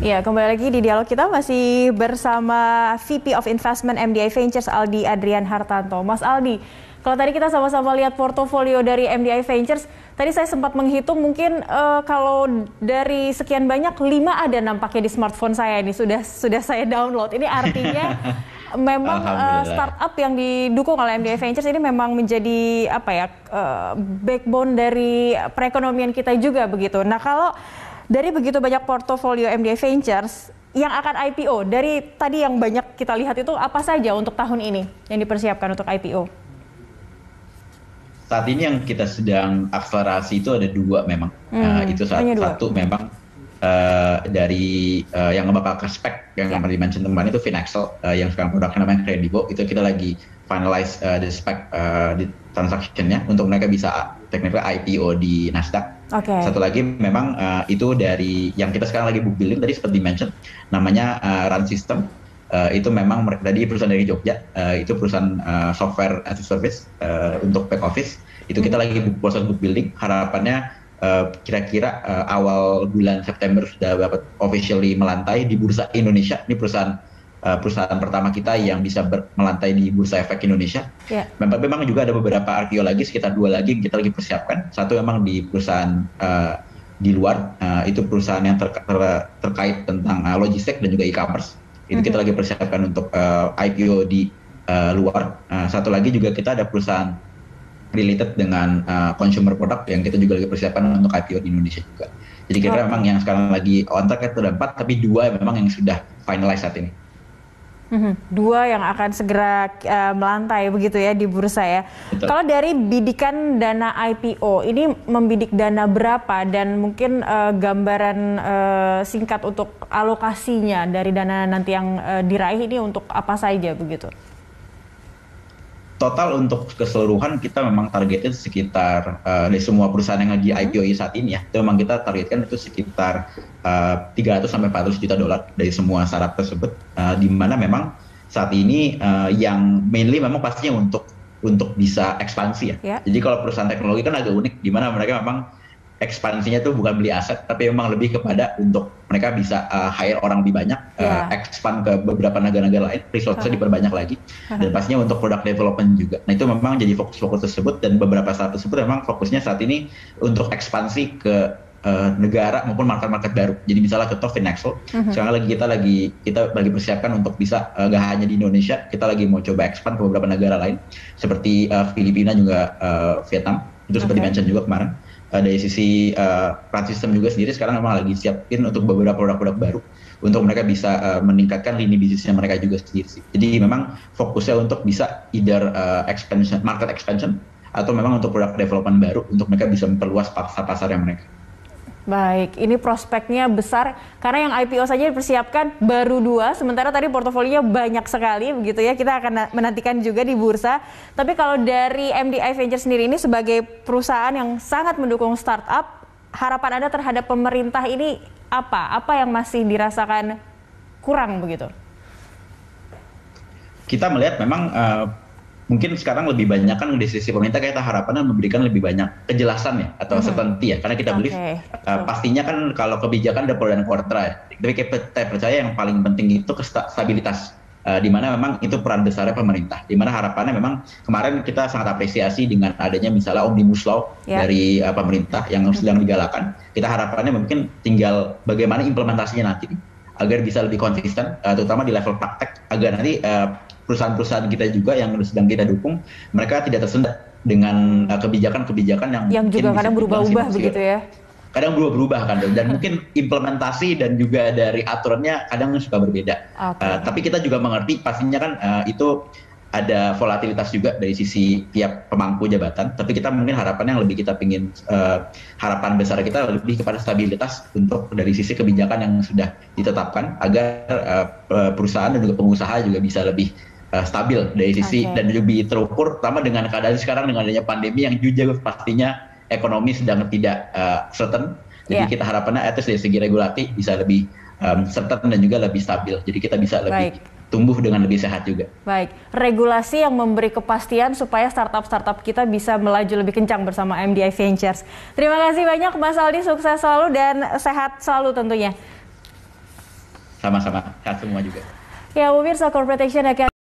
Ya, kembali lagi di dialog kita masih bersama VP of Investment MDI Ventures Aldi Adrian Hartanto. Mas Aldi, kalau tadi kita sama-sama lihat portofolio dari MDI Ventures, tadi saya sempat menghitung mungkin kalau dari sekian banyak 5 ada nampaknya di smartphone saya ini sudah saya download. Ini artinya memang startup yang didukung oleh MDI Ventures ini memang menjadi backbone dari perekonomian kita juga begitu. Nah, kalau dari begitu banyak portofolio MDI Ventures yang akan IPO, dari tadi yang banyak kita lihat itu apa saja untuk tahun ini yang dipersiapkan untuk IPO? Saat ini yang kita sedang akselerasi itu ada 2 memang. Itu satu memang dari yang bakal ke spek yang di-mention kemarin itu Finaxel, yang sekarang produknya namanya Kredivo. Itu kita lagi finalize the spec di transaction-nya untuk mereka bisa technically IPO di Nasdaq. Satu lagi memang itu dari yang kita sekarang lagi book building tadi seperti mention namanya Run System. Itu memang tadi perusahaan dari Jogja, itu perusahaan software as a service untuk back office. Itu kita lagi proses book building, harapannya kira-kira awal bulan September sudah dapat officially melantai di Bursa Indonesia. Ini perusahaan pertama kita yang bisa melantai di Bursa Efek Indonesia. Memang juga ada beberapa IPO lagi, sekitar 2 lagi yang kita lagi persiapkan. Satu memang di perusahaan di luar, itu perusahaan yang terkait tentang logistik dan juga e-commerce. Itu kita lagi persiapkan untuk IPO di luar. Satu lagi juga kita ada perusahaan related dengan consumer product yang kita juga lagi persiapkan untuk IPO di Indonesia juga. Jadi kita memang yang sekarang lagi on track itu ada 4, tapi 2 memang yang sudah finalize saat ini. 2 yang akan segera melantai begitu ya di bursa ya. Betul. Kalau dari bidikan dana IPO ini membidik dana berapa dan mungkin gambaran singkat untuk alokasinya dari dana nanti yang diraih ini untuk apa saja begitu? Total untuk keseluruhan kita memang targetnya sekitar dari semua perusahaan yang lagi IPO saat ini ya, itu memang kita targetkan itu sekitar 300 sampai 400 juta dolar dari semua startup tersebut, di mana memang saat ini yang mainly memang pastinya untuk bisa ekspansi ya. Jadi kalau perusahaan teknologi kan agak unik, di mana mereka memang ekspansinya tuh bukan beli aset, tapi memang lebih kepada untuk mereka bisa hire orang lebih banyak, expand ke beberapa negara-negara lain, resource-nya diperbanyak lagi, dan pastinya untuk product development juga. Nah itu memang jadi fokus-fokus tersebut, dan beberapa startup tersebut memang fokusnya saat ini untuk ekspansi ke negara maupun market-market baru. Jadi misalnya contoh Finaxel, sekarang kita lagi persiapkan untuk bisa gak hanya di Indonesia, kita lagi mau coba expand ke beberapa negara lain, seperti Filipina juga Vietnam, itu seperti mention juga kemarin. Dari sisi Run System juga sendiri sekarang memang lagi siapin untuk beberapa produk-produk baru untuk mereka bisa meningkatkan lini bisnisnya mereka juga sendiri. Jadi memang fokusnya untuk bisa either market expansion atau memang untuk produk development baru untuk mereka bisa memperluas pasarnya mereka. Baik, ini prospeknya besar karena yang IPO saja dipersiapkan baru 2, sementara tadi portofolionya banyak sekali begitu ya. Kita akan menantikan juga di bursa. Tapi kalau dari MDI Ventures sendiri ini sebagai perusahaan yang sangat mendukung startup, harapan Anda terhadap pemerintah ini apa? Apa yang masih dirasakan kurang begitu? Kita melihat memang mungkin sekarang lebih banyak kan di sisi pemerintah kita harapannya memberikan lebih banyak kejelasan ya atau certainty ya, karena kita believe pastinya kan kalau kebijakan ada pro dan kontra ya, tapi kita percaya yang paling penting itu stabilitas, di mana memang itu peran besarnya pemerintah, di mana harapannya memang kemarin kita sangat apresiasi dengan adanya misalnya Omnibus Law dari pemerintah yang sedang digalakan. Kita harapannya mungkin tinggal bagaimana implementasinya nanti agar bisa lebih konsisten, terutama di level praktek, agar nanti perusahaan-perusahaan kita juga yang sedang kita dukung, mereka tidak tersendat dengan kebijakan-kebijakan yang juga kadang berubah-ubah begitu ya. Kadang berubah-ubah kan, dan mungkin implementasi dan juga dari aturannya kadang suka berbeda. Tapi kita juga mengerti pastinya kan itu ada volatilitas juga dari sisi tiap pemangku jabatan, tapi kita mungkin harapannya yang lebih kita pingin, harapan besar kita lebih kepada stabilitas untuk dari sisi kebijakan yang sudah ditetapkan, agar perusahaan dan juga pengusaha juga bisa lebih stabil dari sisi dan lebih terukur, terutama dengan keadaan sekarang dengan adanya pandemi yang juga pastinya ekonomi sedang tidak certain. Jadi kita harapannya atas dari segi regulatif bisa lebih certain dan juga lebih stabil. Jadi kita bisa lebih tumbuh dengan lebih sehat juga. Baik, regulasi yang memberi kepastian supaya startup-startup kita bisa melaju lebih kencang bersama MDI Ventures. Terima kasih banyak Mas Aldi, sukses selalu dan sehat selalu tentunya. Sama-sama, sehat semua juga. Ya, pemirsa, Corporate Action akan